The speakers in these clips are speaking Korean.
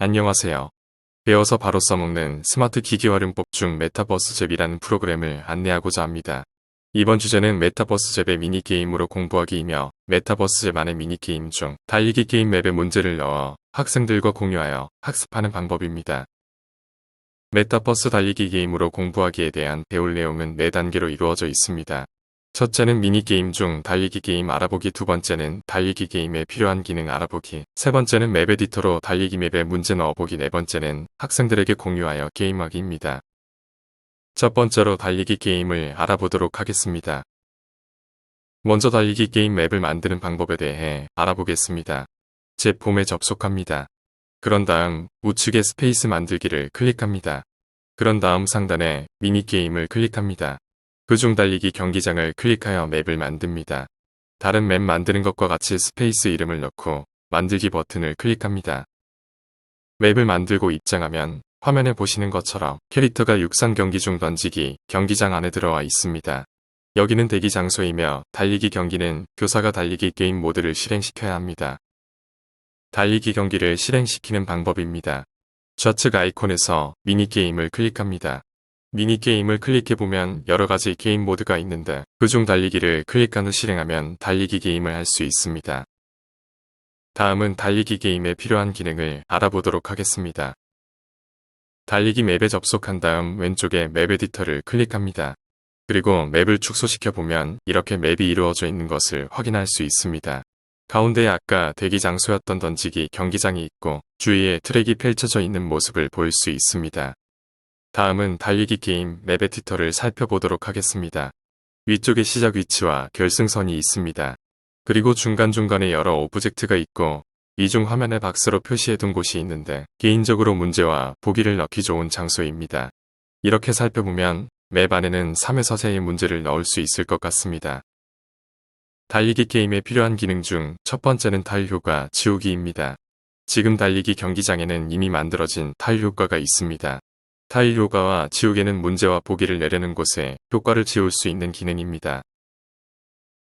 안녕하세요. 배워서 바로 써먹는 스마트 기기 활용법 중 메타버스 잽이라는 프로그램을 안내하고자 합니다. 이번 주제는 메타버스 잽의 미니게임으로 공부하기이며 메타버스 잽 안의 미니게임 중 달리기 게임 맵에 문제를 넣어 학생들과 공유하여 학습하는 방법입니다. 메타버스 달리기 게임으로 공부하기에 대한 배울 내용은 4단계로 이루어져 있습니다. 첫째는 미니게임 중 달리기 게임 알아보기, 두 번째는 달리기 게임에 필요한 기능 알아보기, 세 번째는 맵 에디터로 달리기 맵에 문제 넣어보기, 네 번째는 학생들에게 공유하여 게임하기입니다. 첫 번째로 달리기 게임을 알아보도록 하겠습니다. 먼저 달리기 게임 맵을 만드는 방법에 대해 알아보겠습니다. 제 폼에 접속합니다. 그런 다음 우측에 스페이스 만들기를 클릭합니다. 그런 다음 상단에 미니게임을 클릭합니다. 그중 달리기 경기장을 클릭하여 맵을 만듭니다. 다른 맵 만드는 것과 같이 스페이스 이름을 넣고 만들기 버튼을 클릭합니다. 맵을 만들고 입장하면 화면에 보시는 것처럼 캐릭터가 육상 경기 중 던지기 경기장 안에 들어와 있습니다. 여기는 대기 장소이며 달리기 경기는 교사가 달리기 게임 모드를 실행시켜야 합니다. 달리기 경기를 실행시키는 방법입니다. 좌측 아이콘에서 미니게임을 클릭합니다. 미니게임을 클릭해보면 여러가지 게임 모드가 있는데 그중 달리기를 클릭한 후 실행하면 달리기 게임을 할 수 있습니다. 다음은 달리기 게임에 필요한 기능을 알아보도록 하겠습니다. 달리기 맵에 접속한 다음 왼쪽에 맵 에디터를 클릭합니다. 그리고 맵을 축소시켜보면 이렇게 맵이 이루어져 있는 것을 확인할 수 있습니다. 가운데에 아까 대기 장소였던 던지기 경기장이 있고 주위에 트랙이 펼쳐져 있는 모습을 볼 수 있습니다. 다음은 달리기 게임 맵 에디터를 살펴보도록 하겠습니다. 위쪽에 시작 위치와 결승선이 있습니다. 그리고 중간중간에 여러 오브젝트가 있고 이 중 화면에 박스로 표시해둔 곳이 있는데 개인적으로 문제와 보기를 넣기 좋은 장소입니다. 이렇게 살펴보면 맵 안에는 3에서 4의 문제를 넣을 수 있을 것 같습니다. 달리기 게임에 필요한 기능 중 첫 번째는 타일 효과 지우기입니다. 지금 달리기 경기장에는 이미 만들어진 타일 효과가 있습니다. 타일 효과와 지우개는 문제와 보기를 내려는 곳에 효과를 지울 수 있는 기능입니다.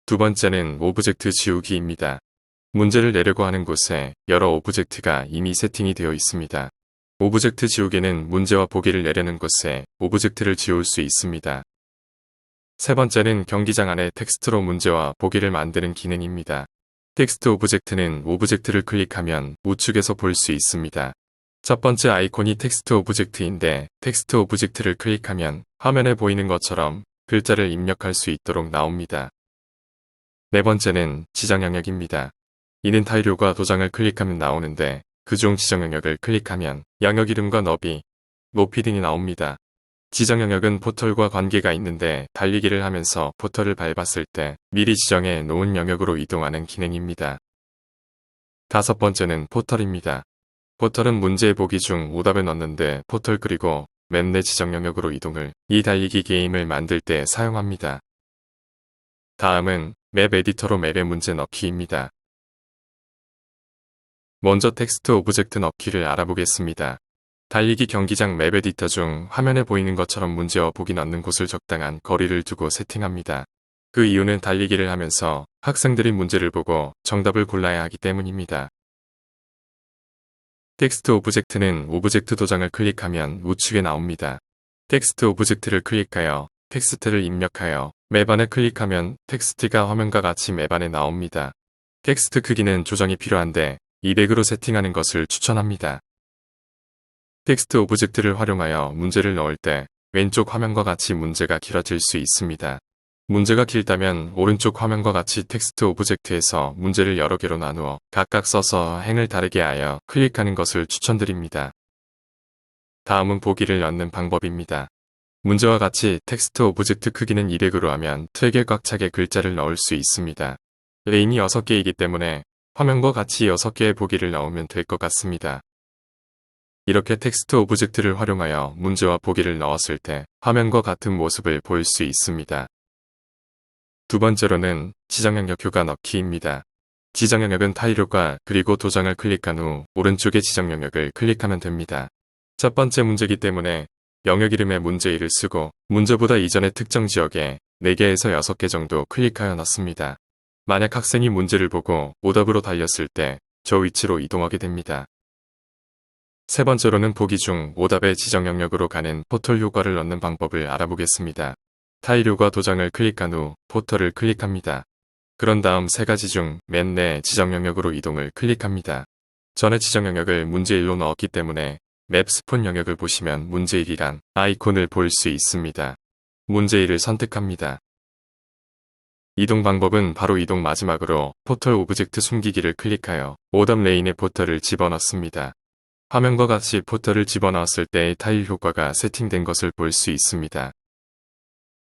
두 번째는 오브젝트 지우기입니다. 문제를 내려고 하는 곳에 여러 오브젝트가 이미 세팅이 되어 있습니다. 오브젝트 지우개는 문제와 보기를 내려는 곳에 오브젝트를 지울 수 있습니다. 세 번째는 경기장 안에 텍스트로 문제와 보기를 만드는 기능입니다. 텍스트 오브젝트는 오브젝트를 클릭하면 우측에서 볼 수 있습니다. 첫 번째 아이콘이 텍스트 오브젝트인데 텍스트 오브젝트를 클릭하면 화면에 보이는 것처럼 글자를 입력할 수 있도록 나옵니다. 네 번째는 지정 영역입니다. 이는 타일효과 도장을 클릭하면 나오는데 그중 지정 영역을 클릭하면 영역 이름과 너비, 높이 등이 나옵니다. 지정 영역은 포털과 관계가 있는데 달리기를 하면서 포털을 밟았을 때 미리 지정해 놓은 영역으로 이동하는 기능입니다. 다섯 번째는 포털입니다. 포털은 문제 보기 중 오답을 넣는데 포털 그리고 맵 내 지정 영역으로 이동을 이 달리기 게임을 만들 때 사용합니다. 다음은 맵 에디터로 맵에 문제 넣기입니다. 먼저 텍스트 오브젝트 넣기를 알아보겠습니다. 달리기 경기장 맵 에디터 중 화면에 보이는 것처럼 문제와 보기 넣는 곳을 적당한 거리를 두고 세팅합니다. 그 이유는 달리기를 하면서 학생들이 문제를 보고 정답을 골라야 하기 때문입니다. 텍스트 오브젝트는 오브젝트 도장을 클릭하면 우측에 나옵니다. 텍스트 오브젝트를 클릭하여 텍스트를 입력하여 맵 안에 클릭하면 텍스트가 화면과 같이 맵 안에 나옵니다. 텍스트 크기는 조정이 필요한데 200으로 세팅하는 것을 추천합니다. 텍스트 오브젝트를 활용하여 문제를 넣을 때 왼쪽 화면과 같이 문제가 길어질 수 있습니다. 문제가 길다면 오른쪽 화면과 같이 텍스트 오브젝트에서 문제를 여러 개로 나누어 각각 써서 행을 다르게 하여 클릭하는 것을 추천드립니다. 다음은 보기를 넣는 방법입니다. 문제와 같이 텍스트 오브젝트 크기는 200으로 하면 트랙에 꽉 차게 글자를 넣을 수 있습니다. 레인이 6개이기 때문에 화면과 같이 6개의 보기를 넣으면 될 것 같습니다. 이렇게 텍스트 오브젝트를 활용하여 문제와 보기를 넣었을 때 화면과 같은 모습을 볼 수 있습니다. 두 번째로는 지정 영역 효과 넣기입니다. 지정 영역은 타일 효과 그리고 도장을 클릭한 후 오른쪽의 지정 영역을 클릭하면 됩니다. 첫 번째 문제이기 때문에 영역 이름에 문제일을 쓰고 문제보다 이전의 특정 지역에 4개에서 6개 정도 클릭하여 넣습니다. 만약 학생이 문제를 보고 오답으로 달렸을 때 저 위치로 이동하게 됩니다. 세 번째로는 보기 중 오답의 지정 영역으로 가는 포털 효과를 넣는 방법을 알아보겠습니다. 타일 효과 도장을 클릭한 후 포털을 클릭합니다. 그런 다음 세 가지 중 맨 내 지정 영역으로 이동을 클릭합니다. 전에 지정 영역을 문제 1로 넣었기 때문에 맵 스폰 영역을 보시면 문제 1이란 아이콘을 볼 수 있습니다. 문제 1을 선택합니다. 이동 방법은 바로 이동 마지막으로 포털 오브젝트 숨기기를 클릭하여 오답 레인에 포털을 집어넣습니다. 화면과 같이 포털을 집어넣었을 때의 타일 효과가 세팅된 것을 볼 수 있습니다.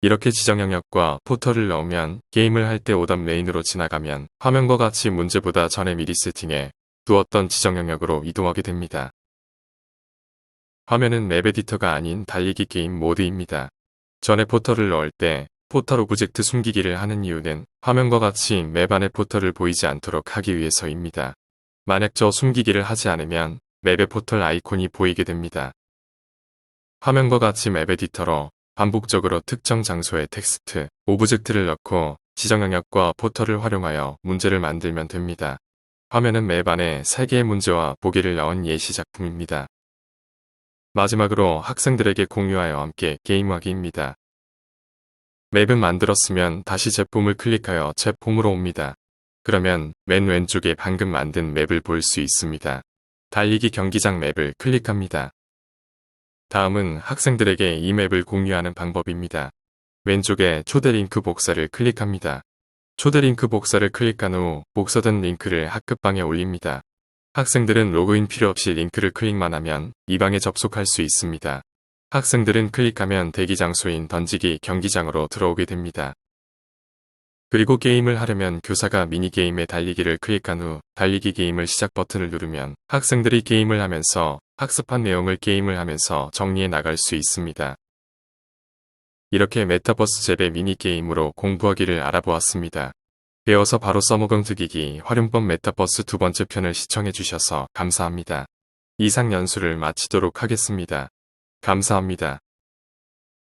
이렇게 지정 영역과 포털을 넣으면 게임을 할 때 오답 레인으로 지나가면 화면과 같이 문제보다 전에 미리 세팅해 두었던 지정 영역으로 이동하게 됩니다. 화면은 맵 에디터가 아닌 달리기 게임 모드입니다. 전에 포털을 넣을 때 포털 오브젝트 숨기기를 하는 이유는 화면과 같이 맵 안에 포털을 보이지 않도록 하기 위해서입니다. 만약 저 숨기기를 하지 않으면 맵의 포털 아이콘이 보이게 됩니다. 화면과 같이 맵 에디터로 반복적으로 특정 장소에 텍스트, 오브젝트를 넣고 지정 영역과 포털을 활용하여 문제를 만들면 됩니다. 화면은 맵 안에 3개의 문제와 보기를 넣은 예시 작품입니다. 마지막으로 학생들에게 공유하여 함께 게임하기입니다. 맵은 만들었으면 다시 제품을 클릭하여 제품으로 옵니다. 그러면 맨 왼쪽에 방금 만든 맵을 볼 수 있습니다. 달리기 경기장 맵을 클릭합니다. 다음은 학생들에게 이 맵을 공유하는 방법입니다. 왼쪽에 초대 링크 복사를 클릭합니다. 초대 링크 복사를 클릭한 후 복사된 링크를 학급방에 올립니다. 학생들은 로그인 필요 없이 링크를 클릭만 하면 이 방에 접속할 수 있습니다. 학생들은 클릭하면 대기 장소인 던지기 경기장으로 들어오게 됩니다. 그리고 게임을 하려면 교사가 미니게임의 달리기를 클릭한 후 달리기 게임을 시작 버튼을 누르면 학생들이 게임을 하면서 학습한 내용을 게임을 하면서 정리해 나갈 수 있습니다. 이렇게 메타버스 잽의 미니게임으로 공부하기를 알아보았습니다. 배워서 바로 써먹은 특이기 활용법 메타버스 두 번째 편을 시청해 주셔서 감사합니다. 이상 연수를 마치도록 하겠습니다. 감사합니다.